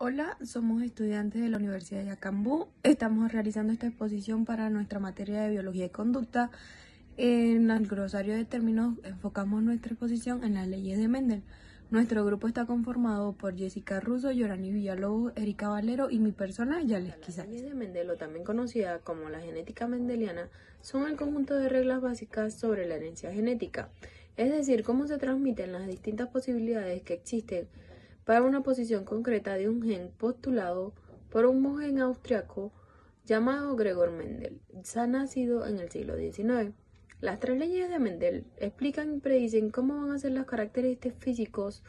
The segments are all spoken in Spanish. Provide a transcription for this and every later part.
Hola, somos estudiantes de la Universidad de Yacambú. Estamos realizando esta exposición para nuestra materia de Biología y Conducta. En el glosario de términos enfocamos nuestra exposición en las leyes de Mendel. Nuestro grupo está conformado por Jessica Russo, Yorani Villalobos, Erika Valero y mi persona, Yales Quizás. Las leyes de Mendel, o también conocida como la genética mendeliana, son el conjunto de reglas básicas sobre la herencia genética, es decir, cómo se transmiten las distintas posibilidades que existen para una posición concreta de un gen postulado por un monje austriaco llamado Gregor Mendel, ya nacido en el siglo XIX. Las tres leyes de Mendel explican y predicen cómo van a ser las características físicos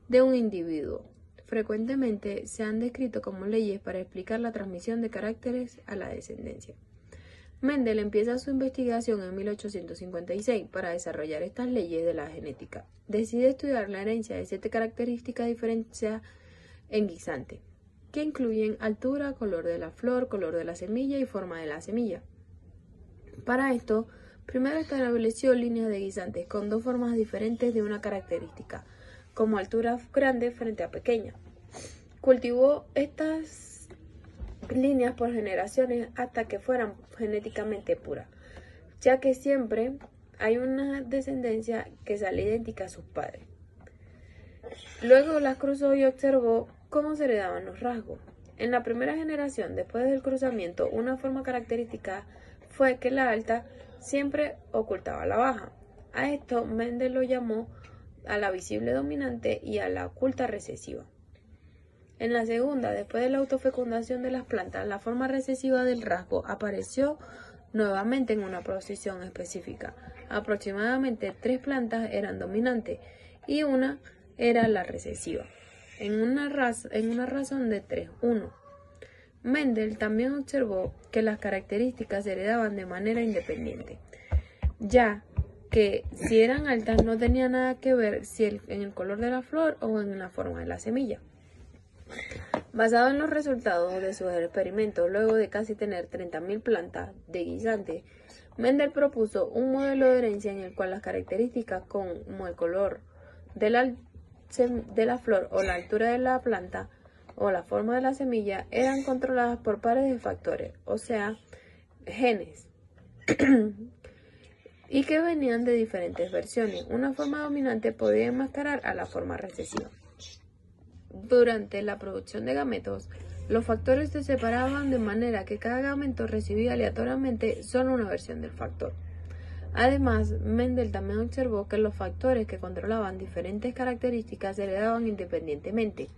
de un individuo. Frecuentemente se han descrito como leyes para explicar la transmisión de caracteres a la descendencia. Mendel empieza su investigación en 1856 para desarrollar estas leyes de la genética. Decide estudiar la herencia de 7 características diferenciadas en guisante, que incluyen altura, color de la flor, color de la semilla y forma de la semilla. Para esto, primero estableció líneas de guisantes con 2 formas diferentes de una característica, como altura grande frente a pequeña. Cultivó estas líneas por generaciones hasta que fueran genéticamente puras, ya que siempre hay una descendencia que sale idéntica a sus padres. Luego las cruzó y observó cómo se heredaban los rasgos. En la primera generación, después del cruzamiento, una forma característica fue que la alta siempre ocultaba la baja. A esto Mendel lo llamó a la visible dominante y a la oculta recesiva. En la segunda, después de la autofecundación de las plantas, la forma recesiva del rasgo apareció nuevamente en una posición específica. Aproximadamente 3 plantas eran dominantes y una era la recesiva, en una razón de 3:1. Mendel también observó que las características se heredaban de manera independiente, ya que si eran altas no tenía nada que ver en el color de la flor o en la forma de la semilla. Basado en los resultados de sus experimentos, luego de casi tener 30.000 plantas de guisante, Mendel propuso un modelo de herencia en el cual las características como el color de la flor o la altura de la planta o la forma de la semilla eran controladas por pares de factores, o sea, genes, y que venían de diferentes versiones. Una forma dominante podía enmascarar a la forma recesiva. Durante la producción de gametos, los factores se separaban de manera que cada gameto recibía aleatoriamente solo una versión del factor. Además, Mendel también observó que los factores que controlaban diferentes características se heredaban independientemente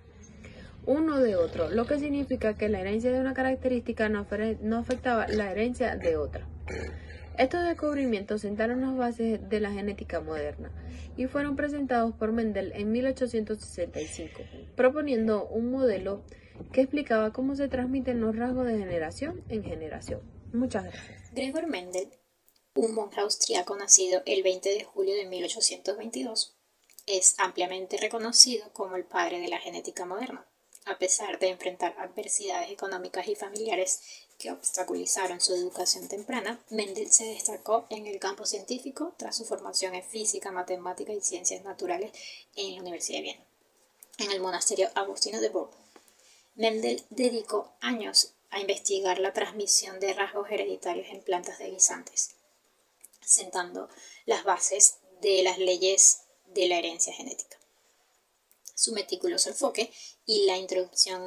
uno de otro, lo que significa que la herencia de una característica no afectaba la herencia de otra. Estos descubrimientos sentaron las bases de la genética moderna y fueron presentados por Mendel en 1865, proponiendo un modelo que explicaba cómo se transmiten los rasgos de generación en generación. Muchas gracias. Gregor Mendel, un monje austriaco nacido el 20 de julio de 1822, es ampliamente reconocido como el padre de la genética moderna. A pesar de enfrentar adversidades económicas y familiares que obstaculizaron su educación temprana, Mendel se destacó en el campo científico tras su formación en física, matemática y ciencias naturales en la Universidad de Viena, en el monasterio agustino de Born. Mendel dedicó años a investigar la transmisión de rasgos hereditarios en plantas de guisantes, sentando las bases de las leyes de la herencia genética. Su meticuloso enfoque y la introducción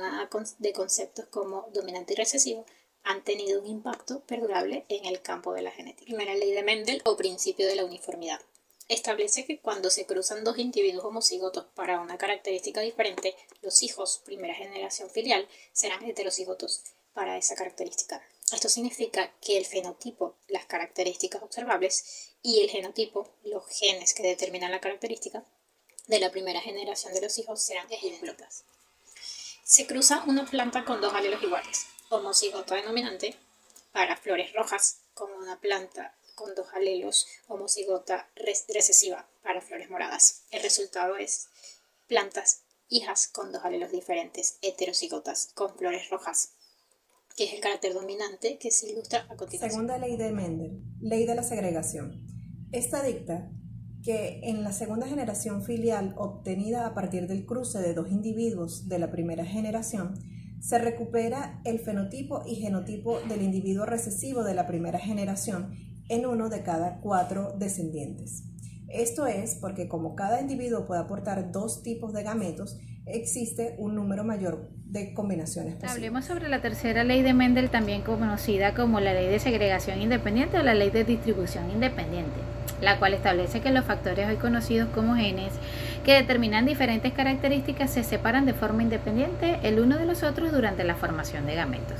de conceptos como dominante y recesivo han tenido un impacto perdurable en el campo de la genética. Primera ley de Mendel o principio de la uniformidad. Establece que cuando se cruzan 2 individuos homocigotos para una característica diferente, los hijos, primera generación filial, serán heterocigotos para esa característica. Esto significa que el fenotipo, las características observables, y el genotipo, los genes que determinan la característica, de la primera generación de los hijos serán idénticas. Se cruza una planta con 2 alelos iguales, homocigoto dominante, para flores rojas, como una planta con 2 alelos homocigota recesiva para flores moradas. El resultado es plantas hijas con 2 alelos diferentes, heterocigotas, con flores rojas, que es el carácter dominante que se ilustra a continuación. Segunda ley de Mendel, ley de la segregación. Esta dicta que en la segunda generación filial obtenida a partir del cruce de dos individuos de la primera generación, se recupera el fenotipo y genotipo del individuo recesivo de la primera generación en uno de cada 4 descendientes. Esto es porque como cada individuo puede aportar 2 tipos de gametos, existe un número mayor de combinaciones posibles. Hablemos sobre la tercera ley de Mendel, también conocida como la ley de segregación independiente o la ley de distribución independiente, la cual establece que los factores hoy conocidos como genes que determinan diferentes características se separan de forma independiente el uno de los otros durante la formación de gametos.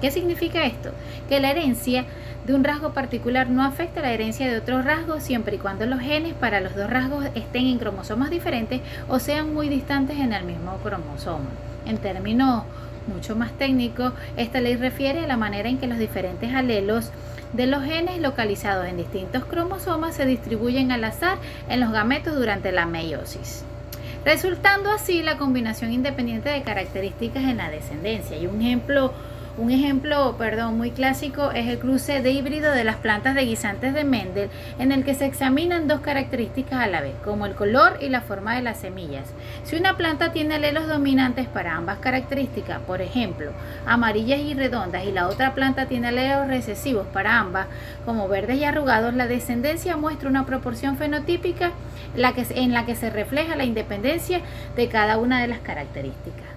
¿Qué significa esto? Que la herencia de un rasgo particular no afecta a la herencia de otros rasgos siempre y cuando los genes para los dos rasgos estén en cromosomas diferentes o sean muy distantes en el mismo cromosoma. En términos mucho más técnicos, esta ley refiere a la manera en que los diferentes alelos de los genes localizados en distintos cromosomas se distribuyen al azar en los gametos durante la meiosis, resultando así la combinación independiente de características en la descendencia. Y un ejemplo muy clásico es el cruce de híbrido de las plantas de guisantes de Mendel, en el que se examinan 2 características a la vez, como el color y la forma de las semillas. Si una planta tiene alelos dominantes para ambas características, por ejemplo, amarillas y redondas, y la otra planta tiene alelos recesivos para ambas, como verdes y arrugados, la descendencia muestra una proporción fenotípica en la que se refleja la independencia de cada una de las características.